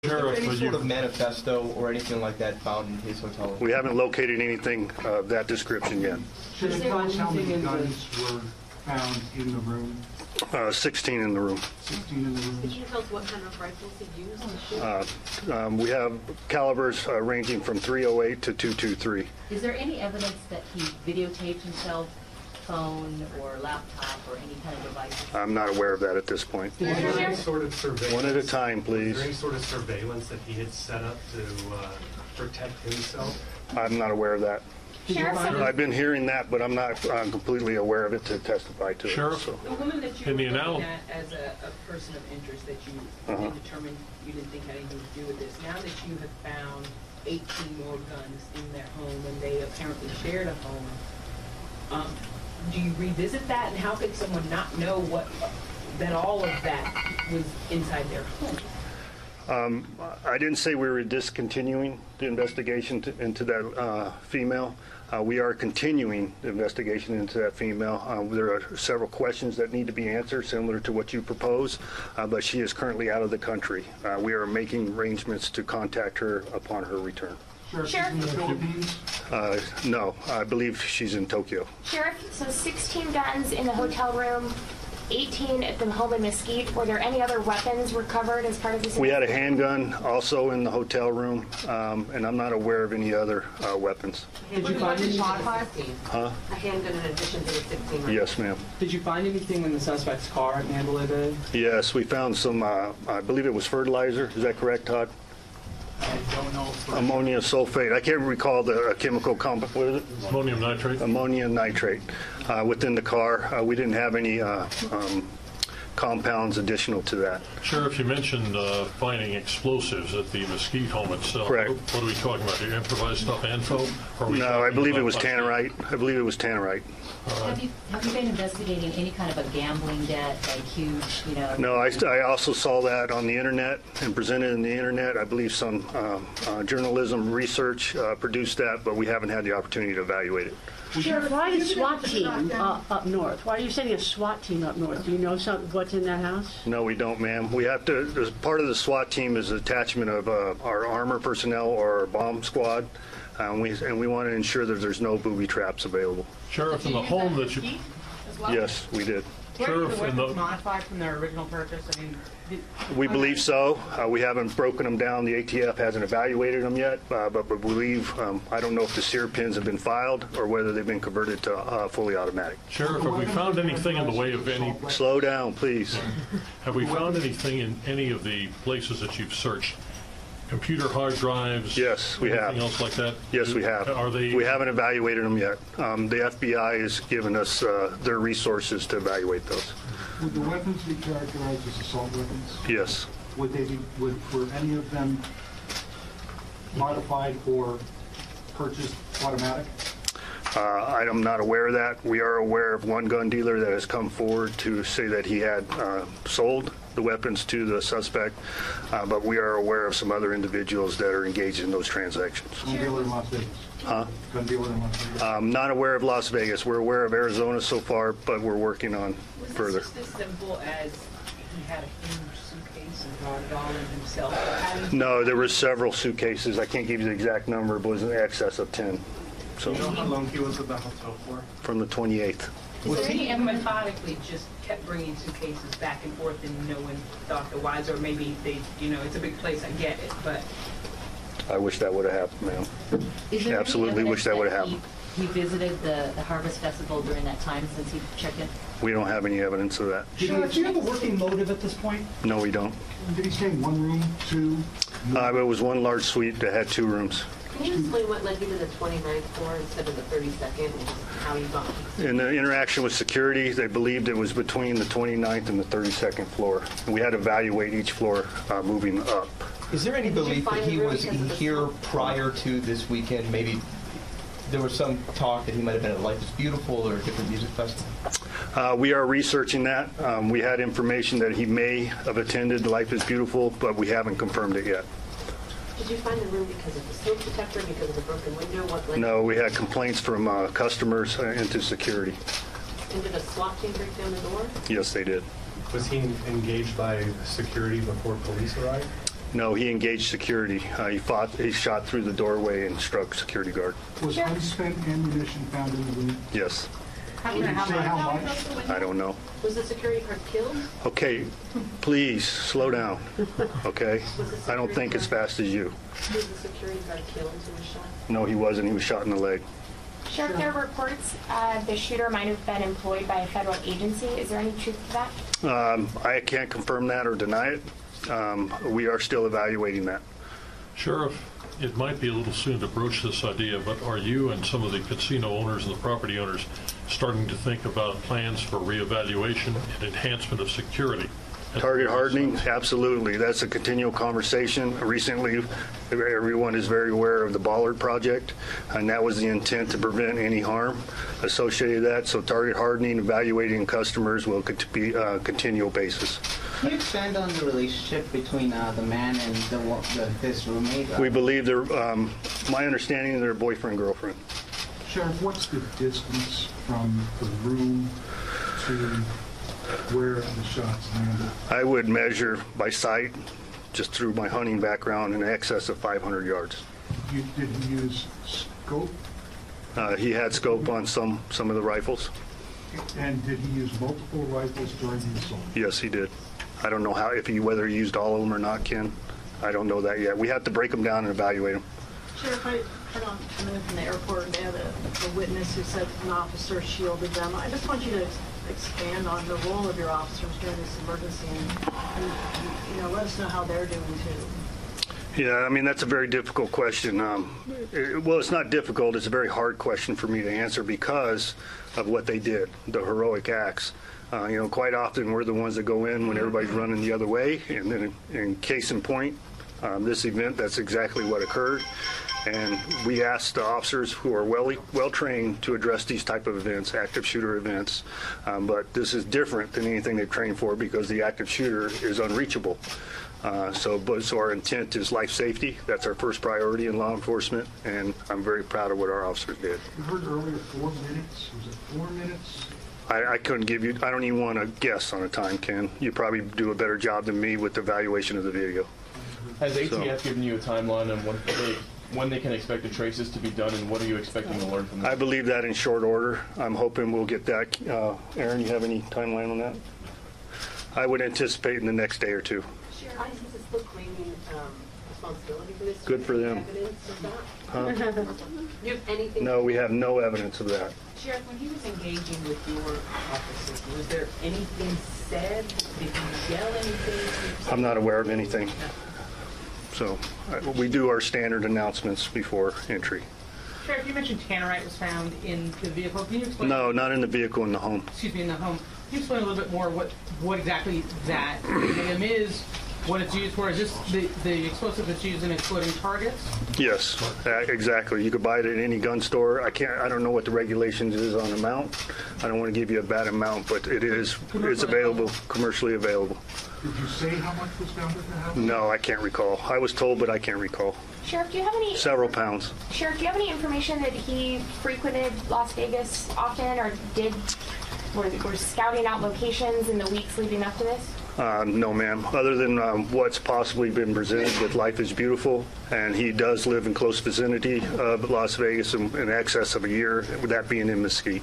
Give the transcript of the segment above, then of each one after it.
Is there any sort of manifesto or anything like that found in his hotel room? We haven't located anything of that description yet. Should the guns, how many guns were found in the room? 16 in the room. 16 in the room. Could you tell us what kind of rifles he used to shoot? We have calibers ranging from .308 to .223. Is there any evidence that he videotaped himself, phone or laptop or any kind of device? I'm not aware of that at this point. Is there any sort of surveillance? One at a time, Is please. there any sort of surveillance that he had set up to protect himself? I'm not aware of that. Sheriff, I've been hearing that, but I'm not completely aware of it to testify to. Sheriff? So. The woman that you were looking at as a person of interest that you determined you didn't think had anything to do with this, now that you have found 18 more guns in their home and they apparently shared a home, do you revisit that? And how could someone not know that all of that was inside their home? I didn't say we were discontinuing the investigation into that female. We are continuing the investigation into that female. There are several questions that need to be answered, similar to what you propose, but she is currently out of the country. We are making arrangements to contact her upon her return. Sheriff, in the Philippines? No, I believe she's in Tokyo. Sheriff, so 16 guns in the hotel room, 18 at the home in Mesquite. Were there any other weapons recovered as part of this? We had a handgun also in the hotel room, and I'm not aware of any other weapons. Did you find any modified? Huh? A handgun in addition to the 16 rounds? Yes, ma'am. Did you find anything in the suspect's car at Mandalay Bay? Yes, we found some, I believe it was fertilizer. Is that correct, Todd? I don't know. Ammonia sulfate. I can't recall the chemical compound. What is it? Ammonium nitrate. Ammonium nitrate within the car. We didn't have any compounds additional to that. Sheriff, you mentioned finding explosives at the Mesquite home itself. Correct. What are we talking about? The improvised stuff, ANFO? No, I believe it was tannerite. I believe it was tannerite. Have you been investigating any kind of a gambling debt, like huge, No, I also saw that on the internet and presented in the internet. I believe some journalism research produced that, but we haven't had the opportunity to evaluate it. Sheriff, why a SWAT team up north? Why are you sending a SWAT team up north? Do you know what's in that house? No, we don't, ma'am. We have to. As part of the SWAT team is attachment of our armor personnel or our bomb squad, and we want to ensure that there's no booby traps available. Sheriff, in the home that you... Yes, we did. Were the weapons modified from their original purchase? I mean, We believe so. We haven't broken them down. The ATF hasn't evaluated them yet, but we believe, I don't know if the sear pins have been filed or whether they've been converted to fully automatic. Sheriff, have we found anything in the way of any... Slow down, please. Have we found anything in any of the places that you've searched? Computer hard drives? Yes, we have. Anything else like that? Yes, we have. Are they... We haven't evaluated them yet. The FBI has given us their resources to evaluate those. Would the weapons be characterized as assault weapons? Yes. Were any of them modified or purchased automatic? I'm not aware of that. We are aware of one gun dealer that has come forward to say that he had sold the weapons to the suspect, but we are aware of some other individuals that are engaged in those transactions. Gun dealer in Las Vegas? Huh? Gun dealer in Las Vegas? I'm not aware of Las Vegas. We're aware of Arizona so far, but we're working on further. Was this just as simple as he had a huge suitcase and brought it all in himself? No, there were several suitcases. I can't give you the exact number, but it was in excess of 10. So, Do you know how long he was at the hotel for? from the 28th. Was he methodically just kept bringing suitcases back and forth and no one thought the wiser? Or maybe they, it's a big place, I get it, but... I wish that would have happened, ma'am. Absolutely wish that would have happened. He visited the Harvest Festival during that time since he checked in? We don't have any evidence of that. Do you have a working motive at this point? No, we don't. Did he stay in one room, two? It was one large suite that had 2 rooms. Can you explain what led you to the 29th floor instead of the 32nd and how you got In the interaction with security, they believed it was between the 29th and the 32nd floor. We had to evaluate each floor moving up. Is there any belief that he was here prior to this weekend? Maybe there was some talk that he might have been at Life is Beautiful or a different music festival? We are researching that. We had information that he may have attended Life is Beautiful, but we haven't confirmed it yet. Did you find the room because of the smoke detector, because of the broken window? No, we had complaints from customers into security. And did a SWAT team break down the door? Yes, they did. Was he engaged by security before police arrived? No, he engaged security. He shot through the doorway and struck security guard. Was unspent ammunition found in the room? Yes. Did you say how much? I don't know. Was the security guard killed? Okay, please slow down. Okay? I don't think as fast as you. Was the security guard killed who was shot? No, he wasn't. He was shot in the leg. Sheriff, there are reports the shooter might have been employed by a federal agency. Is there any truth to that? I can't confirm that or deny it. We are still evaluating that. Sheriff, it might be a little soon to broach this idea, but are you and some of the casino owners and the property owners starting to think about plans for reevaluation and enhancement of security? Target hardening, absolutely. That's a continual conversation. Recently, everyone is very aware of the Bollard project, and that was the intent to prevent any harm associated with that. So target hardening, evaluating customers will be a continual basis. Can you expand on the relationship between the man and his roommate? We believe they're, my understanding, they're boyfriend-girlfriend. Sheriff, what's the distance from the room to where the shots landed? I would measure by sight, just through my hunting background, in excess of 500 yards. Did he use scope? He had scope on some of the rifles. And did he use multiple rifles during the assault? Yes, he did. I don't know whether he used all of them or not, Ken. I don't know that yet. We have to break them down and evaluate them. Sheriff, I don't come in from the airport and had a witness who said an officer shielded them. I just want you to expand on the role of your officers during this emergency and let us know how they're doing too. Yeah, I mean, that's a very difficult question. Well, it's not difficult. It's a very hard question for me to answer because of what they did, the heroic acts. Quite often we're the ones that go in when everybody's running the other way. And then in case in point, this event, that's exactly what occurred. And we asked the officers who are well trained to address these type of events, active shooter events. But this is different than anything they've trained for because the active shooter is unreachable. So our intent is life safety. That's our first priority in law enforcement, and I'm very proud of what our officers did. You heard earlier 4 minutes. Was it 4 minutes? I couldn't give you, I don't even want to guess on a time, Ken. You probably do a better job than me with the evaluation of the video. Has ATF given you a timeline on when they can expect the traces to be done, and what are you expecting to learn from them? I believe that in short order. I'm hoping we'll get that. Aaron, you have any timeline on that? I would anticipate in the next day or two. Sheriff, ICE is still claiming responsibility for this. Good for them. Evidence of that? Huh? You have anything? No, we have no evidence of that. Sheriff, when he was engaging with your officers, was there anything said? Did he yell anything? I'm not aware of anything. So we do our standard announcements before entry. Sheriff, you mentioned tannerite was found in the vehicle. Can you explain? No, not in the vehicle, in the home. Excuse me, in the home. Can you explain a little bit more what exactly that item is, what it's used for? Is this the explosive that's used in exploding targets? Yes, exactly. You could buy it at any gun store. I don't know what the regulations is on amount. I don't want to give you a bad amount, but it's available, commercially available. Did you say how much was found at the house? No, I can't recall. I was told, but I can't recall. Sheriff, do you have any... Several pounds. Sheriff, do you have any information that he frequented Las Vegas often or were scouting out locations in the weeks leading up to this? No, ma'am. Other than what's possibly been presented with Life is Beautiful, and he does live in close vicinity of Las Vegas in excess of a year, with that being in Mesquite.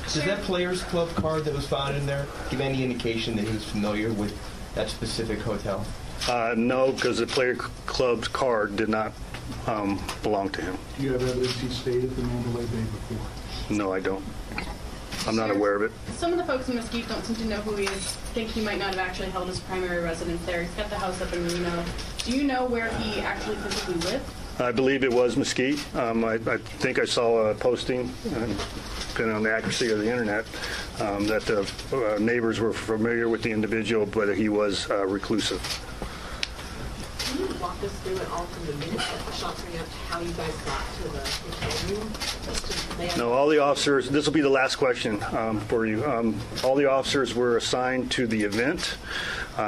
Does that Players Club card that was found in there give any indication that he was familiar with that specific hotel? No, because the Player Club's card did not belong to him. Do you have evidence he stayed at the Mandalay Bay before? No, I don't. I'm not aware of it. Some of the folks in Mesquite don't seem to know who he is, think he might not have actually held his primary residence there. He's got the house up in Reno. Do you know where he actually physically lived? I believe it was Mesquite. I think I saw a posting, depending on the accuracy of the internet, that the neighbors were familiar with the individual, but he was reclusive. Can you walk us through it all from the minute that the shots rang out to how you guys got to the hotel room? No, all the officers, this will be the last question for you. All the officers were assigned to the event.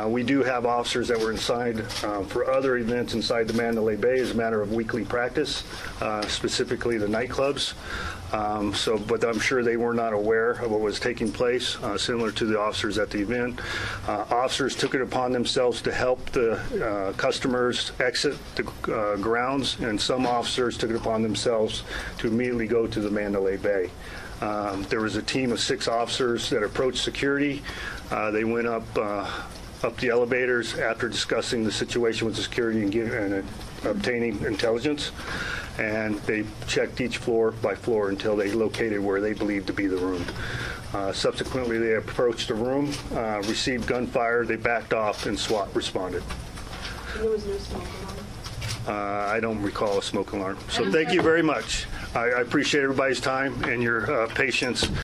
We do have officers that were inside for other events inside the Mandalay Bay as a matter of weekly practice, specifically the nightclubs. But I'm sure they were not aware of what was taking place, similar to the officers at the event. Officers took it upon themselves to help the customers exit the grounds, and some officers took it upon themselves to immediately go to the Mandalay Bay. There was a team of 6 officers that approached security. They went up the elevators after discussing the situation with the security and obtaining intelligence, and they checked each floor by floor until they located where they believed to be the room. Subsequently, they approached the room, received gunfire, they backed off, and SWAT responded. There was no smoke alarm? I don't recall a smoke alarm. So thank you very much. I appreciate everybody's time and your patience.